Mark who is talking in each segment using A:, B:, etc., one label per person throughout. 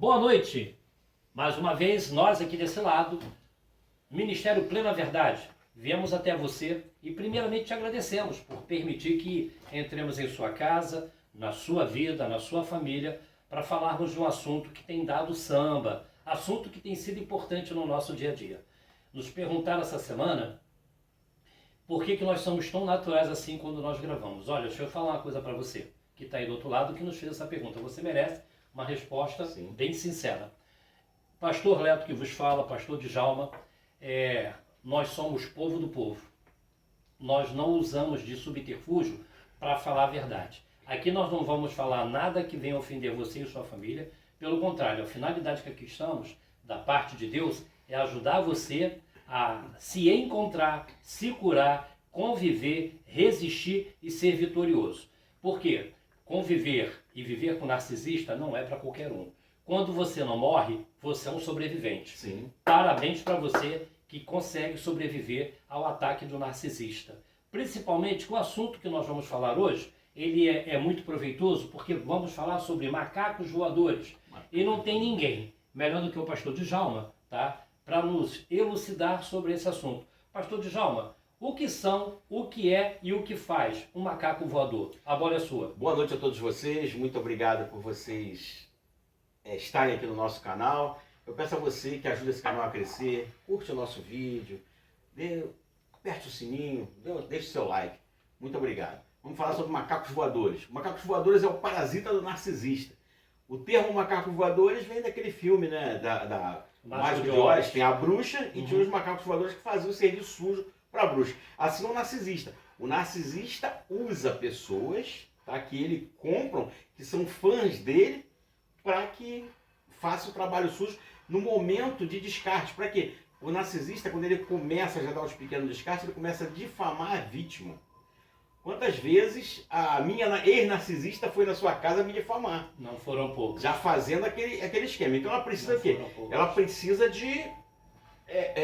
A: Boa noite, mais uma vez nós aqui desse lado, Ministério Plena Verdade, viemos até você e primeiramente te agradecemos por permitir que entremos em sua casa, na sua vida, na sua família, para falarmos de um assunto que tem dado samba, assunto que tem sido importante no nosso dia a dia. Nos perguntaram essa semana por que nós somos tão naturais assim quando nós gravamos. Olha, deixa eu falar uma coisa para você, que está aí do outro lado, que nos fez essa pergunta. Você merece uma resposta bem sincera. Pastor Leto que vos fala, pastor Djalma, nós somos povo do povo. Nós não usamos de subterfúgio para falar a verdade. Aqui nós não vamos falar nada que venha ofender você e sua família. Pelo contrário, a finalidade que aqui estamos, da parte de Deus, é ajudar você a se encontrar, se curar, conviver, resistir e ser vitorioso. Por quê? Conviver e viver com narcisista não é para qualquer um. Quando você não morre, você é um sobrevivente.
B: Sim.
A: Parabéns para você que consegue sobreviver ao ataque do narcisista. Principalmente que o assunto que nós vamos falar hoje, ele é muito proveitoso, porque vamos falar sobre macacos voadores. E não tem ninguém melhor do que o pastor Djalma, tá? Para nos elucidar sobre esse assunto. Pastor Djalma, o que são, o que é e o que faz um macaco voador? A bola é sua.
B: Boa noite a todos vocês, muito obrigado por vocês estarem aqui no nosso canal. Eu peço a você que ajude esse canal a crescer, curte o nosso vídeo, aperte o sininho, deixe seu like. Muito obrigado. Vamos falar sobre macacos voadores. Macacos voadores é o parasita do narcisista. O termo macacos voadores vem daquele filme, né, da Mágico de Oz. Tem a bruxa e tinha os macacos voadores que faziam o serviço sujo para a bruxa. Assim é o narcisista. O narcisista usa pessoas, tá, que ele compram, que são fãs dele, para que faça o trabalho sujo no momento de descarte. Para quê? O narcisista, quando ele começa a já dar os pequenos descartes, ele começa a difamar a vítima. Quantas vezes a minha ex-narcisista foi na sua casa me difamar?
A: Não foram poucos.
B: Já fazendo aquele esquema. Então ela precisa o quê? Ela precisa de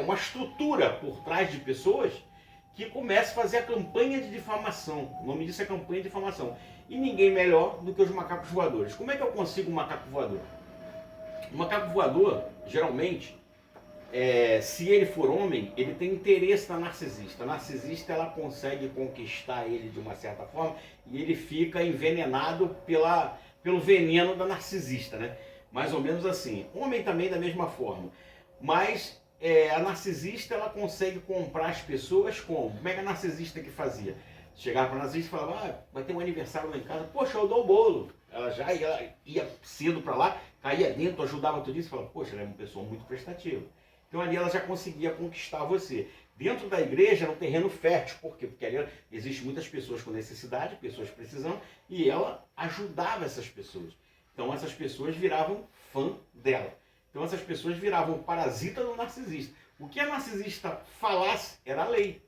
B: uma estrutura por trás de pessoas que comece a fazer a campanha de difamação. O nome disso é campanha de difamação. E ninguém melhor do que os macacos voadores. Como é que eu consigo um macaco voador? O macaco voador, geralmente, se ele for homem, ele tem interesse na narcisista. A narcisista, ela consegue conquistar ele de uma certa forma e ele fica envenenado pelo veneno da narcisista, né? Mais ou menos assim. Homem também da mesma forma. Mas a narcisista, ela consegue comprar as pessoas como? Como é que a narcisista que fazia? Chegava para a narcisista e falava, vai ter um aniversário lá em casa, poxa, eu dou o bolo. Ela já ia cedo para lá, caía dentro, ajudava tudo isso e falava, poxa, ela é uma pessoa muito prestativa. Então ali ela já conseguia conquistar você. Dentro da igreja era um terreno fértil. Por quê? Porque ali existem muitas pessoas com necessidade, pessoas precisando, e ela ajudava essas pessoas. Então essas pessoas viravam fã dela. Então essas pessoas viravam parasita do narcisista. O que a narcisista falasse era a lei.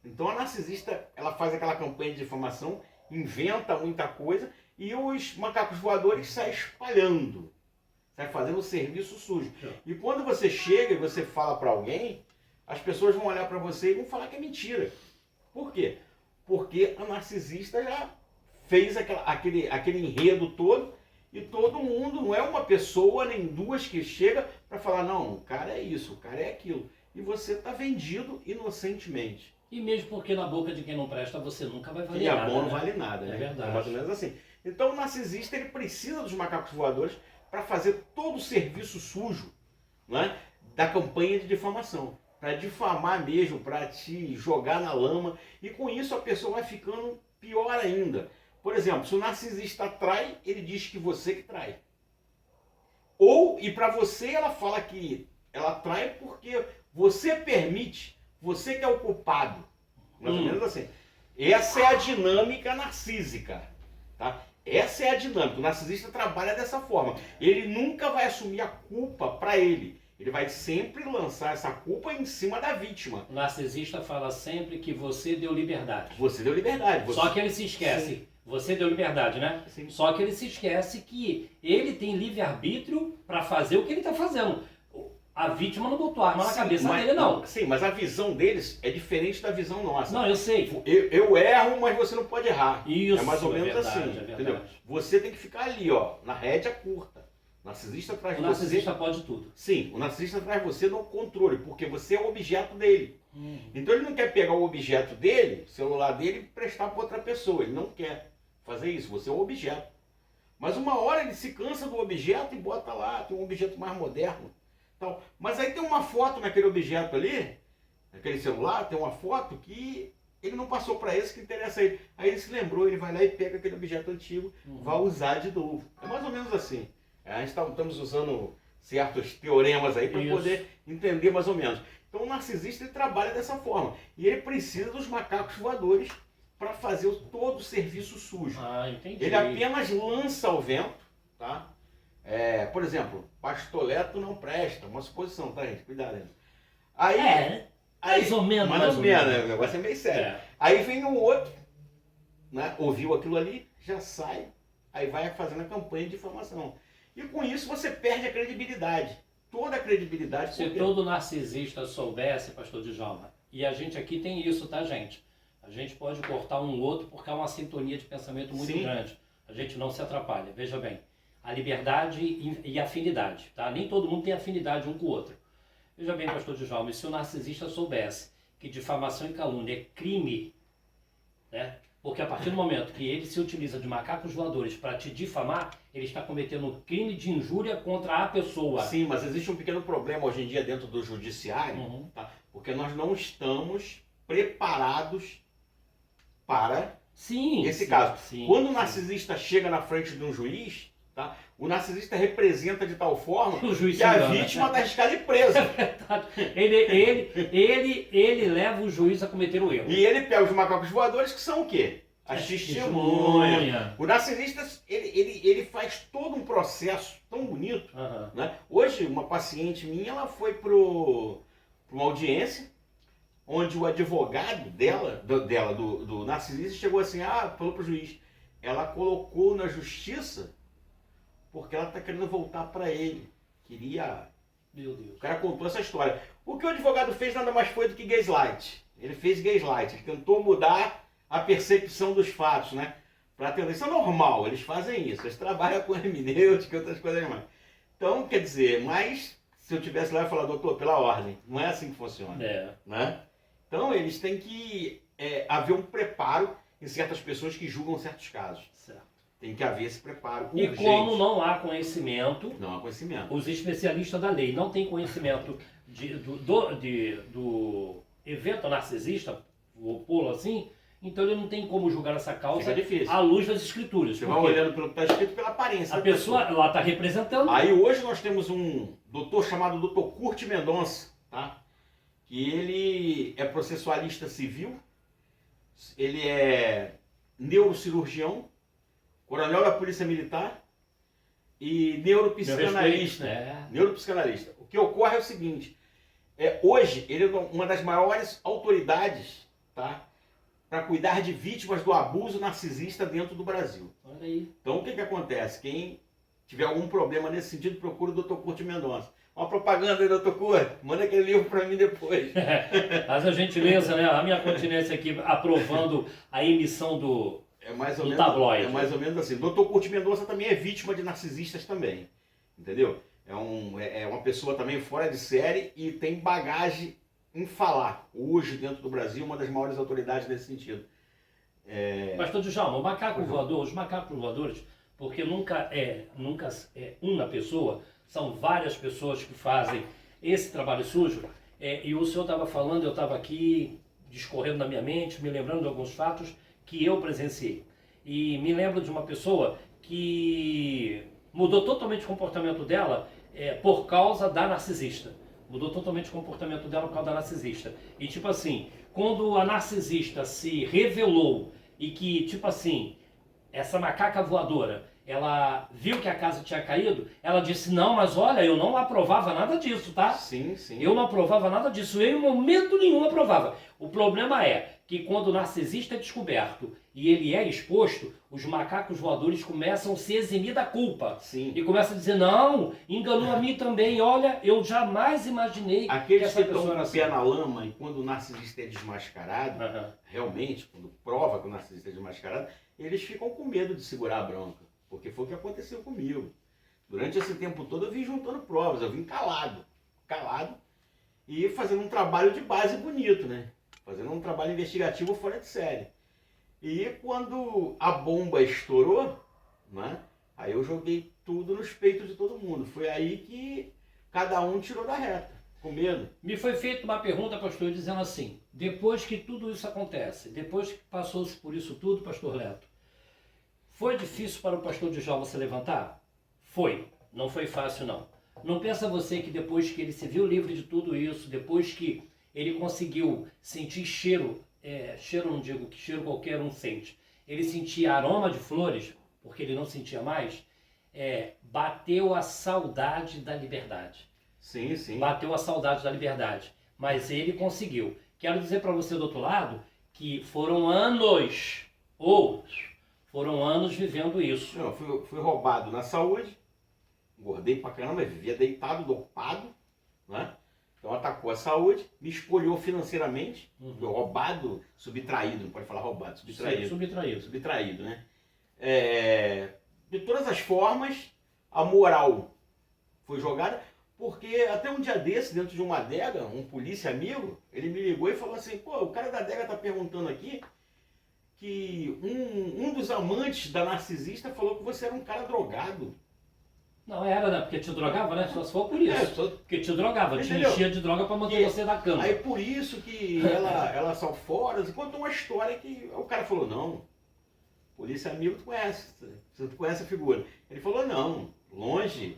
B: Então a narcisista, ela faz aquela campanha de difamação, inventa muita coisa, e os macacos voadores saem espalhando. Sai fazendo o serviço sujo. E quando você chega e você fala para alguém, as pessoas vão olhar para você e vão falar que é mentira. Por quê? Porque a narcisista já fez aquele enredo todo e todo mundo, não é uma pessoa nem duas que chega para falar, não, o cara é isso, o cara é aquilo. E você está vendido inocentemente.
A: E mesmo porque na boca de quem não presta você nunca vai valer
B: nada.
A: nada.
B: E a bom não vale nada, né?
A: É verdade.
B: É mais ou menos assim. Então o narcisista, ele precisa dos macacos voadores para fazer todo o serviço sujo, né, da campanha de difamação. Para difamar mesmo, para te jogar na lama. E com isso a pessoa vai ficando pior ainda. Por exemplo, se o narcisista trai, ele diz que você que trai. E para você ela fala que ela trai porque você permite, você que é o culpado. Mais ou menos assim. Essa é a dinâmica narcísica, tá? Essa é a dinâmica. O narcisista trabalha dessa forma. Ele nunca vai assumir a culpa para ele. Ele vai sempre lançar essa culpa em cima da vítima.
A: O narcisista fala sempre que você deu liberdade.
B: Você deu liberdade.
A: Só que ele se esquece. Sim. Você deu liberdade, né?
B: Sim.
A: Só que ele se esquece que ele tem livre-arbítrio para fazer o que ele está fazendo. A vítima não botou arma na cabeça dele, não.
B: Sim, mas a visão deles é diferente da visão nossa.
A: Não, eu sei.
B: Eu erro, mas você não pode errar.
A: Isso,
B: é mais ou menos
A: verdade,
B: assim, entendeu? Você tem que ficar ali, ó, na rédea curta. narcisista traz
A: O narcisista pode tudo.
B: Sim, o narcisista traz você no controle, porque você é o objeto dele. Então ele não quer pegar o objeto dele, o celular dele, e prestar para outra pessoa. Ele não quer fazer isso, você é o objeto. Mas uma hora ele se cansa do objeto e bota lá, tem um objeto mais moderno. Tal. Mas aí tem uma foto naquele objeto ali, naquele celular, tem uma foto que ele não passou para esse que interessa a ele. Aí ele se lembrou, ele vai lá e pega aquele objeto antigo, vai usar de novo. É mais ou menos assim. A gente estamos usando certos teoremas aí para poder entender mais ou menos. Então o narcisista ele trabalha dessa forma. E ele precisa dos macacos voadores para fazer todo o serviço sujo.
A: Entendi.
B: Ele apenas lança ao vento, tá? Por exemplo, pastoleto não presta, uma suposição, tá, gente? Cuidado aí.
A: Mais ou menos.
B: Né? O negócio é meio sério. Aí vem o outro, né? Ouviu aquilo ali, já sai, aí vai fazendo a campanha de difamação. E com isso você perde a credibilidade. Toda a credibilidade.
A: Se todo narcisista soubesse, pastor Djalma, e a gente aqui tem isso, tá, gente? A gente pode cortar um outro porque há uma sintonia de pensamento muito grande. A gente não se atrapalha. Veja bem, a liberdade e a afinidade, tá? Nem todo mundo tem afinidade um com o outro. Veja bem, pastor Djalma, se o narcisista soubesse que difamação e calúnia é crime, né? Porque a partir do momento que ele se utiliza de macacos voadores para te difamar, ele está cometendo um crime de injúria contra a pessoa.
B: Sim, mas existe um pequeno problema hoje em dia dentro do judiciário, tá? Porque nós não estamos preparados para esse caso. Quando o narcisista chega na frente de um juiz, tá? O narcisista representa de tal forma que a vítima está arriscada e presa.
A: Ele leva o juiz a cometer o erro.
B: E ele pega os macacos voadores, que são o quê? As testemunhas. O narcisista, ele faz todo um processo tão bonito. Né? Hoje, uma paciente minha, ela foi para uma audiência, onde o advogado do narcisista chegou assim, falou para o juiz, ela colocou na justiça porque ela está querendo voltar para ele.
A: Meu Deus.
B: O cara contou essa história. O que o advogado fez nada mais foi do que gaslight. Ele fez gaslight, ele tentou mudar a percepção dos fatos, né? Para ter isso é normal, eles fazem isso. Eles trabalham com hermenêutica e outras coisas mais. Então, quer dizer, mas se eu tivesse lá e falar, doutor, pela ordem, não é assim que funciona. Né? Então, eles têm que haver um preparo em certas pessoas que julgam certos casos.
A: Certo.
B: Tem que haver esse preparo.
A: E como não há conhecimento,
B: os
A: especialistas da lei não têm conhecimento do evento narcisista, vou pô-lo assim, então ele não tem como julgar essa causa à luz das escrituras.
B: Você vai olhando pelo que está escrito pela aparência.
A: A pessoa ela está representando.
B: Aí hoje nós temos um doutor chamado Dr. Kurt Mendonça, tá? Que ele é processualista civil, ele é neurocirurgião, coronel da Polícia Militar e neuropsicanalista. Neuropsicanalista. O que ocorre é o seguinte, hoje ele é uma das maiores autoridades, tá, para cuidar de vítimas do abuso narcisista dentro do Brasil.
A: Olha aí.
B: Então o que acontece? Quem tiver algum problema nesse sentido, procura o Dr. Kurt Mendonça. Uma propaganda aí, Dr. Kurt, manda aquele livro para mim depois.
A: Mas a gentileza, né? A minha continência aqui aprovando a emissão do tabloide.
B: É mais ou menos assim. Dr. Kurt Mendonça também é vítima de narcisistas também. Entendeu? É uma pessoa também fora de série e tem bagagem em falar. Hoje, dentro do Brasil, uma das maiores autoridades nesse sentido.
A: Pastor Djalma, os macacos voadores, porque nunca é uma pessoa, são várias pessoas que fazem esse trabalho sujo. E o senhor estava falando, eu estava aqui discorrendo na minha mente, me lembrando de alguns fatos que eu presenciei. E me lembro de uma pessoa que mudou totalmente o comportamento dela por causa da narcisista. Mudou totalmente o comportamento dela por causa da narcisista. E tipo assim, quando a narcisista se revelou e que, tipo assim, essa macaca voadora, ela viu que a casa tinha caído, ela disse, não, mas olha, eu não aprovava nada disso, tá?
B: Sim, sim.
A: Eu não aprovava nada disso, eu em momento nenhum aprovava. O problema é que quando o narcisista é descoberto e ele é exposto, os macacos voadores começam a se eximir da culpa.
B: Sim.
A: E começam a dizer, não, enganou a mim também, olha, eu jamais imaginei
B: aqueles
A: que essa
B: que estão
A: pessoa
B: com o
A: era
B: pé
A: assim.
B: na lama e quando o narcisista é desmascarado, realmente, quando prova que o narcisista é desmascarado, eles ficam com medo de segurar a bronca. Porque foi o que aconteceu comigo. Durante esse tempo todo eu vim juntando provas, eu vim calado, e fazendo um trabalho de base bonito, né? Fazendo um trabalho investigativo fora de série. E quando a bomba estourou, né? Aí eu joguei tudo nos peitos de todo mundo. Foi aí que cada um tirou da reta, com medo.
A: Me foi feita uma pergunta, pastor, dizendo assim, depois que tudo isso acontece, depois que passou-se por isso tudo, pastor Leto, foi difícil para o pastor Djalma se levantar? Foi. Não foi fácil, não. Não pensa você que depois que ele se viu livre de tudo isso, depois que ele conseguiu sentir cheiro, cheiro não digo que cheiro qualquer um sente, ele sentia aroma de flores, porque ele não sentia mais, bateu a saudade da liberdade.
B: Sim, sim.
A: Bateu a saudade da liberdade. Mas ele conseguiu. Quero dizer para você do outro lado que foram anos vivendo isso.
B: Não, fui roubado na saúde, engordei pra caramba, vivia deitado, dopado, né? Então atacou a saúde, me espoliou financeiramente, foi roubado, subtraído, não pode falar roubado, subtraído.
A: Sim, subtraído.
B: Subtraído, né? De todas as formas, a moral foi jogada, porque até um dia desse, dentro de uma adega, um polícia amigo, ele me ligou e falou assim, pô, o cara da adega tá perguntando aqui que um dos amantes da narcisista falou que você era um cara drogado.
A: Não era, né? Porque te drogava, né? Só se for por isso. Porque te drogava, te enchia de droga para manter você da cama.
B: Aí por isso que ela saiu fora, contou uma história que o cara falou, não, polícia amigo tu conhece, você conhece a figura. Ele falou, não, longe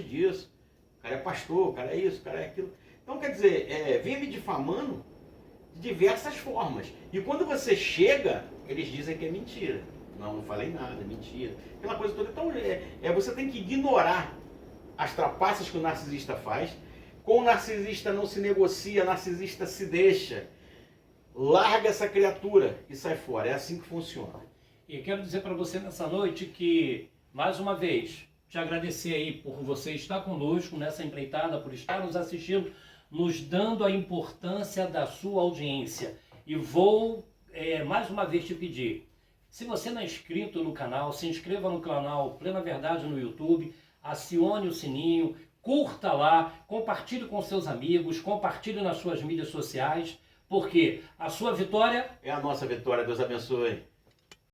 B: disso. O cara é pastor, o cara é isso, o cara é aquilo. Então quer dizer, vem me difamando de diversas formas. E quando você chega, eles dizem que é mentira. Não falei nada, mentira. Aquela coisa toda. Então, você tem que ignorar as trapaças que o narcisista faz. Com o narcisista não se negocia, o narcisista se deixa. Larga essa criatura e sai fora. É assim que funciona.
A: E quero dizer para você nessa noite que, mais uma vez, te agradecer aí por você estar conosco nessa empreitada, por estar nos assistindo, nos dando a importância da sua audiência. E vou, mais uma vez, te pedir, se você não é inscrito no canal, se inscreva no canal Plena Verdade no YouTube, acione o sininho, curta lá, compartilhe com seus amigos, compartilhe nas suas mídias sociais, porque a sua vitória
B: é a nossa vitória. Deus abençoe.